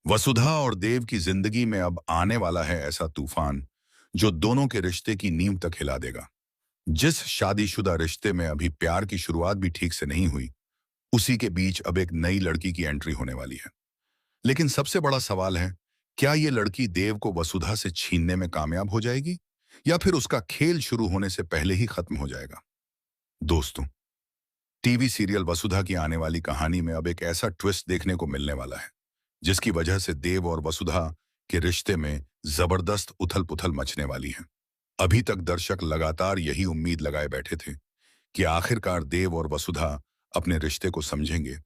वसुधा और देव की जिंदगी में अब आने वाला है ऐसा तूफान जो दोनों के रिश्ते की नींव तक हिला देगा। जिस शादीशुदा रिश्ते में अभी प्यार की शुरुआत भी ठीक से नहीं हुई, उसी के बीच अब एक नई लड़की की एंट्री होने वाली है। लेकिन सबसे बड़ा सवाल है, क्या ये लड़की देव को वसुधा से छीनने में कामयाब हो जाएगी या फिर उसका खेल शुरू होने से पहले ही खत्म हो जाएगा? दोस्तों, टीवी सीरियल वसुधा की आने वाली कहानी में अब एक ऐसा ट्विस्ट देखने को मिलने वाला है जिसकी वजह से देव और वसुधा के रिश्ते में जबरदस्त उथल-पुथल मचने वाली है। अभी तक दर्शक लगातार यही उम्मीद लगाए बैठे थे कि आखिरकार देव और वसुधा अपने रिश्ते को समझेंगे,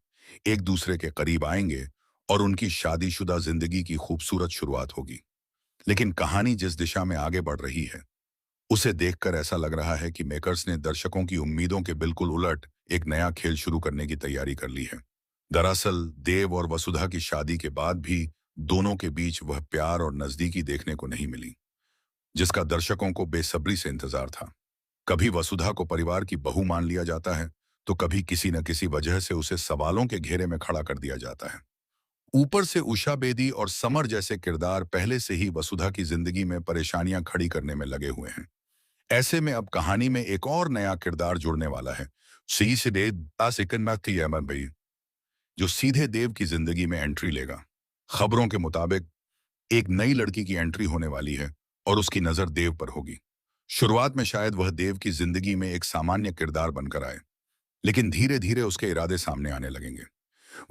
एक दूसरे के करीब आएंगे और उनकी शादीशुदा जिंदगी की खूबसूरत शुरुआत होगी। लेकिन कहानी जिस दिशा में आगे बढ़ रही है, उसे देखकर ऐसा लग रहा है कि मेकर्स ने दर्शकों की उम्मीदों के बिल्कुल उलट एक नया खेल शुरू करने की तैयारी कर ली है। दरअसल देव और वसुधा की शादी के बाद भी दोनों के बीच वह प्यार और नजदीकी देखने को नहीं मिली जिसका दर्शकों को बेसब्री से इंतजार था। कभी वसुधा को परिवार की बहू मान लिया जाता है, तो कभी किसी न किसी वजह से उसे सवालों के घेरे में खड़ा कर दिया जाता है। ऊपर से उषा बेदी और समर जैसे किरदार पहले से ही वसुधा की जिंदगी में परेशानियां खड़ी करने में लगे हुए हैं। ऐसे में अब कहानी में एक और नया किरदार जुड़ने वाला है, सी से भाई, जो सीधे देव की जिंदगी में एंट्री लेगा। खबरों के मुताबिक एक नई लड़की की एंट्री होने वाली है और उसकी नजर देव पर होगी। शुरुआत में शायद वह देव की जिंदगी में एक सामान्य किरदार बनकर आए, लेकिन धीरे धीरे उसके इरादे सामने आने लगेंगे।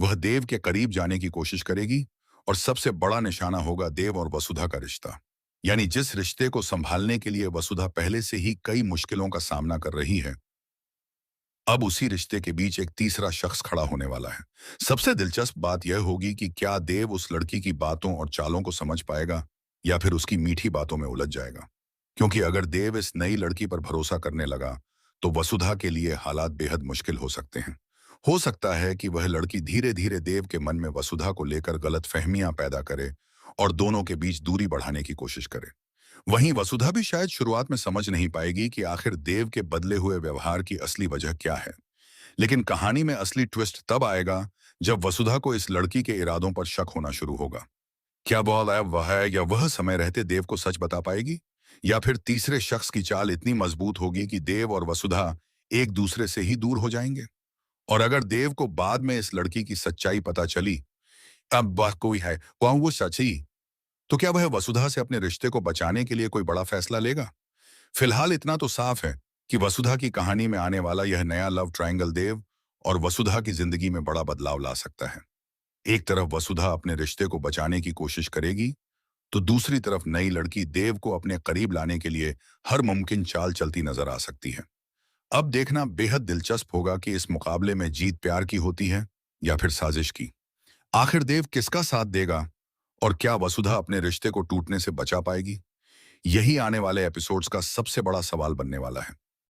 वह देव के करीब जाने की कोशिश करेगी और सबसे बड़ा निशाना होगा देव और वसुधा का रिश्ता। यानी जिस रिश्ते को संभालने के लिए वसुधा पहले से ही कई मुश्किलों का सामना कर रही है, अब उसी रिश्ते के बीच एक तीसरा शख्स खड़ा होने वाला है। सबसे दिलचस्प बात यह होगी कि क्या देव उस लड़की की बातों और चालों को समझ पाएगा या फिर उसकी मीठी बातों में उलझ जाएगा। क्योंकि अगर देव इस नई लड़की पर भरोसा करने लगा, तो वसुधा के लिए हालात बेहद मुश्किल हो सकते हैं। हो सकता है कि वह लड़की धीरे धीरे देव के मन में वसुधा को लेकर गलतफहमियां पैदा करे और दोनों के बीच दूरी बढ़ाने की कोशिश करे। वहीं वसुधा भी शायद शुरुआत में समझ नहीं पाएगी कि आखिर देव के बदले हुए व्यवहार की असली वजह क्या है। लेकिन कहानी में असली ट्विस्ट तब आएगा जब वसुधा को इस लड़की के इरादों पर शक होना शुरू होगा। क्या वह है या वह समय रहते देव को सच बता पाएगी, या फिर तीसरे शख्स की चाल इतनी मजबूत होगी कि देव और वसुधा एक दूसरे से ही दूर हो जाएंगे। और अगर देव को बाद में इस लड़की की सच्चाई पता चली, अब वह कोई है वह वो सच्ची, तो क्या वह वसुधा से अपने रिश्ते को बचाने के लिए कोई बड़ा फैसला लेगा? फिलहाल इतना तो साफ है कि वसुधा की कहानी में आने वाला यह नया लव ट्रायंगल देव और वसुधा की जिंदगी में बड़ा बदलाव ला सकता है। एक तरफ वसुधा अपने रिश्ते को बचाने की कोशिश करेगी, तो दूसरी तरफ नई लड़की देव को अपने करीब लाने के लिए हर मुमकिन चाल चलती नजर आ सकती है। अब देखना बेहद दिलचस्प होगा कि इस मुकाबले में जीत प्यार की होती है या फिर साजिश की। आखिर देव किसका साथ देगा और क्या वसुधा अपने रिश्ते को टूटने से बचा पाएगी? यही आने वाले एपिसोड्स का सबसे बड़ा सवाल बनने वाला है।